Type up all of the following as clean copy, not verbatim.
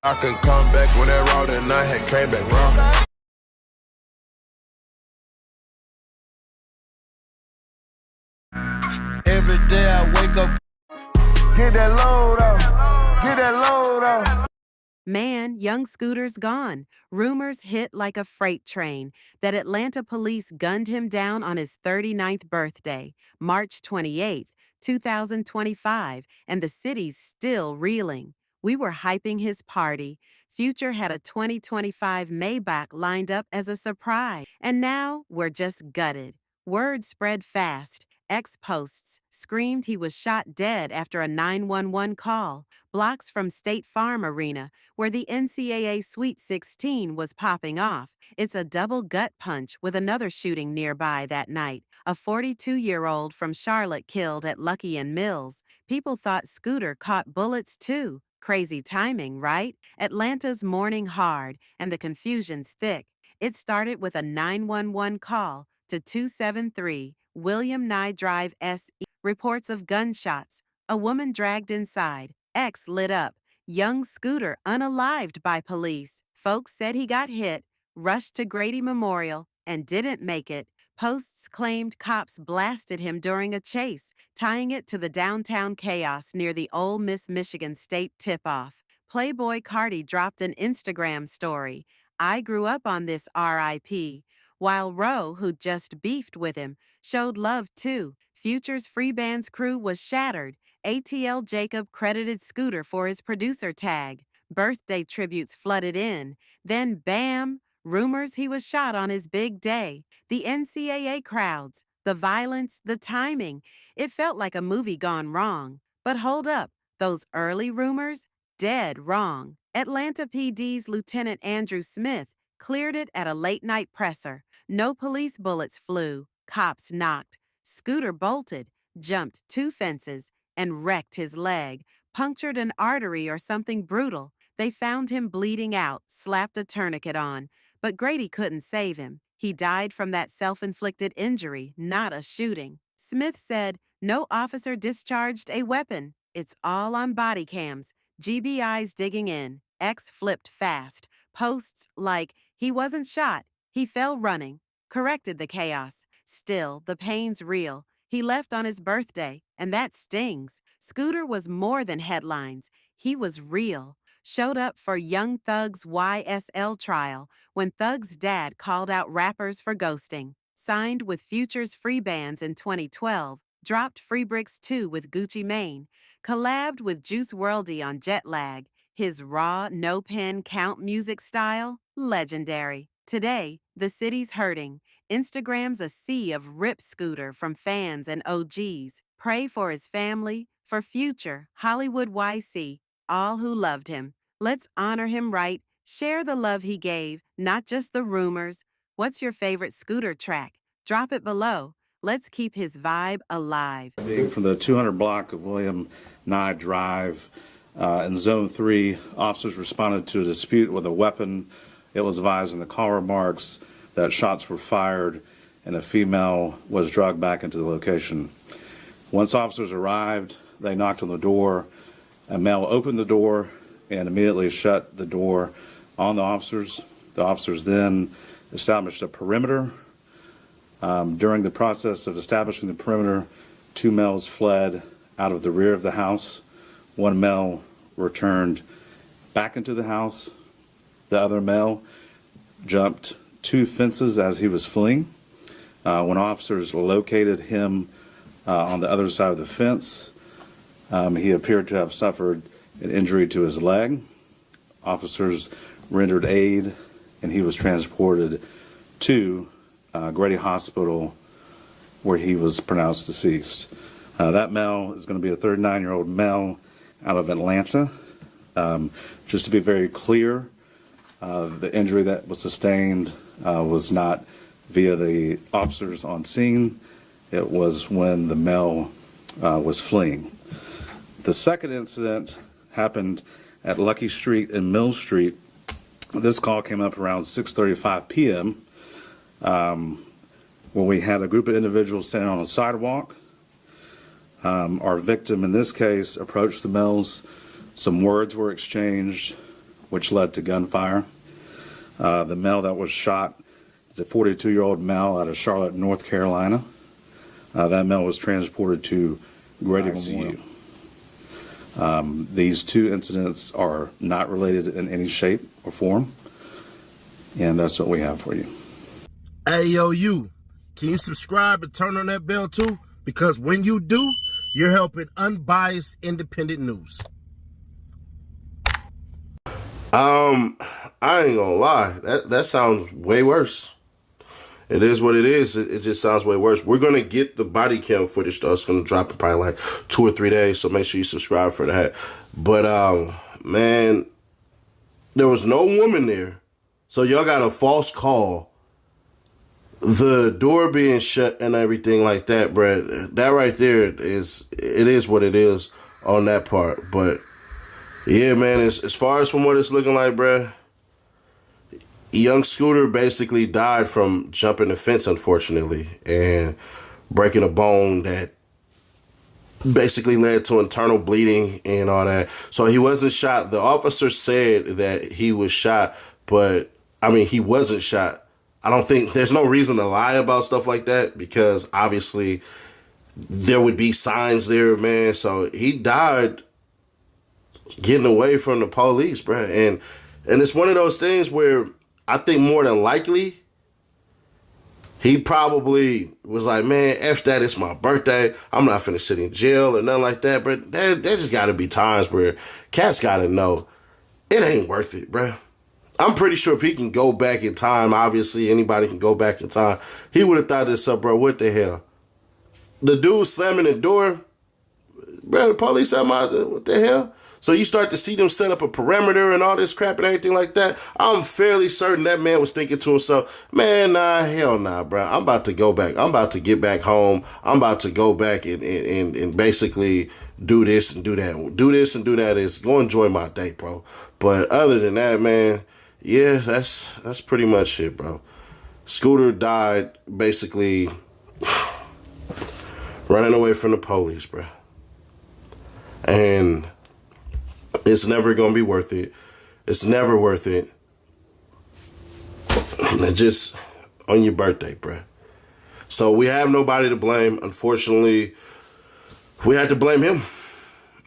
I can come back when that raw that night had came back wrong. Every day I wake up, get that load up, get that load up. Man, young Scooter's gone. Rumors hit like a freight train that Atlanta police gunned him down on his 39th birthday, March 28th, 2025, and the city's still reeling. We were hyping his party. Future had a 2025 Maybach lined up as a surprise, and now we're just gutted. Word spread fast. Ex-posts screamed he was shot dead after a 911 call, blocks from State Farm Arena, where the NCAA Sweet 16 was popping off. It's a double gut punch with another shooting nearby that night. A 42-year-old from Charlotte killed at Luckie and Mills. People thought Scooter caught bullets too. Crazy timing, right? Atlanta's mourning hard, and the confusion's thick. It started with a 911 call to 273 William Nye Drive SE. Reports of gunshots. A woman dragged inside. X lit up. Young Scooter unalived by police. Folks said he got hit, rushed to Grady Memorial, and didn't make it. Posts claimed cops blasted him during a chase, tying it to the downtown chaos near the Ole Miss Michigan State tip-off. Playboy Cardi dropped an Instagram story. I grew up on this RIP. While Roe, who just beefed with him, showed love too. Future's free band's crew was shattered. ATL Jacob credited Scooter for his producer tag. Birthday tributes flooded in. Then bam! Rumors he was shot on his big day. The NCAA crowds, the violence, the timing. It felt like a movie gone wrong. But hold up, those early rumors? Dead wrong. Atlanta PD's Lieutenant Andrew Smith cleared it at a late-night presser. No police bullets flew. Cops knocked. Scooter bolted, jumped 2 fences, and wrecked his leg, punctured an artery or something brutal. They found him bleeding out, slapped a tourniquet on. But Grady couldn't save him. He died from that self-inflicted injury, not a shooting. Smith said, no officer discharged a weapon. It's all on body cams. GBI's digging in. X flipped fast. Posts like, he wasn't shot. He fell running. Corrected the chaos. Still, the pain's real. He left on his birthday, and that stings. Scooter was more than headlines. He was real. Showed up for Young Thug's YSL trial when Thug's dad called out rappers for ghosting. Signed with Future's free bands in 2012. Dropped Free Bricks 2 with Gucci Mane. Collabed with Juice WRLD on Jet Lag. His raw, no-pen count music style? Legendary. Today, the city's hurting. Instagram's a sea of rip Scooter from fans and OGs. Pray for his family, for Future, Hollywood YC, all who loved him. Let's honor him right, share the love he gave, not just the rumors. What's your favorite Scooter track? Drop it below. Let's keep his vibe alive. From the 200 block of William Nye Drive in Zone 3, officers responded to a dispute with a weapon. It was advised in the call remarks that shots were fired and a female was dragged back into the location. Once officers arrived, they knocked on the door. A male opened the door and immediately shut the door on the officers. The officers then established a perimeter. During the process of establishing the perimeter, 2 males fled out of the rear of the house. 1 male returned back into the house. The other male jumped 2 fences as he was fleeing. When officers located him on the other side of the fence, he appeared to have suffered an injury to his leg. Officers rendered aid, and he was transported to Grady Hospital, where he was pronounced deceased. That male is going to be a 39-year-old male out of Atlanta. Just to be very clear, the injury that was sustained was not via the officers on scene. It was when the male was fleeing. The second incident happened at Lucky Street and Mill Street. This call came up around 6:35 p.m. When we had a group of individuals standing on a sidewalk. Our victim in this case approached the Mills. Some words were exchanged. which led to gunfire. The male that was shot is a 42-year-old male out of Charlotte, North Carolina. That male was transported to Grady Memorial. These two incidents are not related in any shape or form, and that's what we have for you. Hey, yo, you. Can you subscribe and turn on that bell too? Because when you do, you're helping unbiased, independent news. I ain't gonna lie. That sounds way worse. It is what it is. It just sounds way worse. We're gonna get the body cam footage though. It's gonna drop in probably like 2 or 3 days. So make sure you subscribe for that. But man, there was no woman there. So y'all got a false call. The door being shut and everything like that, bruh. That right there is what it is on that part. But yeah, man, as far as from what it's looking like, bruh, young Scooter basically died from jumping the fence, unfortunately, and breaking a bone that basically led to internal bleeding and all that. So he wasn't shot. The officer said that he was shot, but I mean, he wasn't shot. I don't think there's no reason to lie about stuff like that because obviously there would be signs there, man. So he died getting away from the police, bro. And it's one of those things where I think more than likely he probably was like, man, F that, it's my birthday. I'm not finna sit in jail or nothing like that. But there just gotta be times where cats gotta know it ain't worth it, bro. I'm pretty sure if he can go back in time, obviously anybody can go back in time, he would have thought this up, bro. What the hell? The dude slamming the door, bro, the police out, what the hell? So you start to see them set up a perimeter and all this crap and everything like that. I'm fairly certain that man was thinking to himself, man, nah, hell nah, bro. I'm about to go back. I'm about to get back home. I'm about to go back and basically do this and do that. Do this and do that is go enjoy my day, bro. But other than that, man, yeah, that's pretty much it, bro. Scooter died basically running away from the police, bro. And it's never going to be worth it. It's never worth it. Just on your birthday, bro. So we have nobody to blame. Unfortunately, we had to blame him.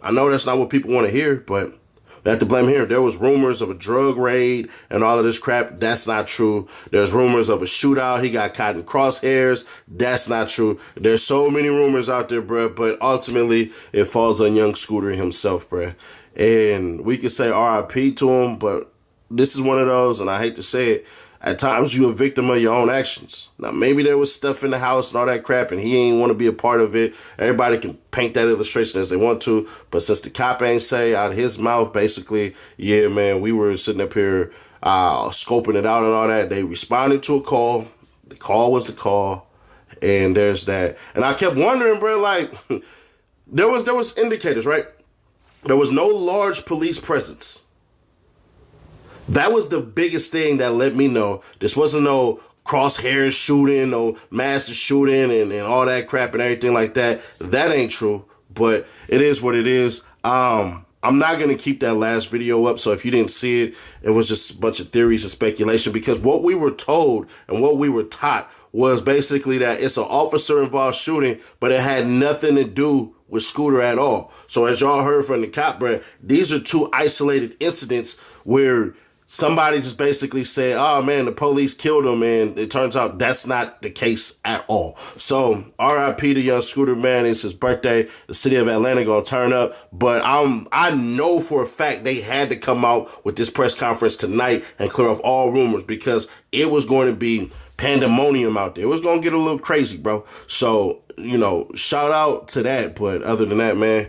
I know that's not what people want to hear, but we have to blame him. There was rumors of a drug raid and all of this crap. That's not true. There's rumors of a shootout. He got caught in crosshairs. That's not true. There's so many rumors out there, bro. But ultimately, it falls on young Scooter himself, bro. And we could say RIP to him, but this is one of those, and I hate to say it, at times you're a victim of your own actions. Now, maybe there was stuff in the house and all that crap, and he ain't want to be a part of it. Everybody can paint that illustration as they want to, but since the cop ain't say out of his mouth, basically, yeah, man, we were sitting up here scoping it out and all that. They responded to a call. The call was the call, and there's that. And I kept wondering, bro, like, there was indicators, right? There was no large police presence. That was the biggest thing that let me know this wasn't no crosshairs shooting, no massive shooting and all that crap and everything like that. That ain't true, but it is what it is. I'm not going to keep that last video up, so if you didn't see it, it was just a bunch of theories and speculation because what we were told and what we were taught was basically that it's an officer-involved shooting, but it had nothing to do with Scooter at all. So as y'all heard from the cop, bro, these are two isolated incidents where somebody just basically said, oh, man, the police killed him, and it turns out that's not the case at all. So RIP to young Scooter, man. It's his birthday. The city of Atlanta going to turn up. But I know for a fact they had to come out with this press conference tonight and clear up all rumors because it was going to be pandemonium out there. It was going to get a little crazy, bro. So, you know, shout out to that. But other than that, man,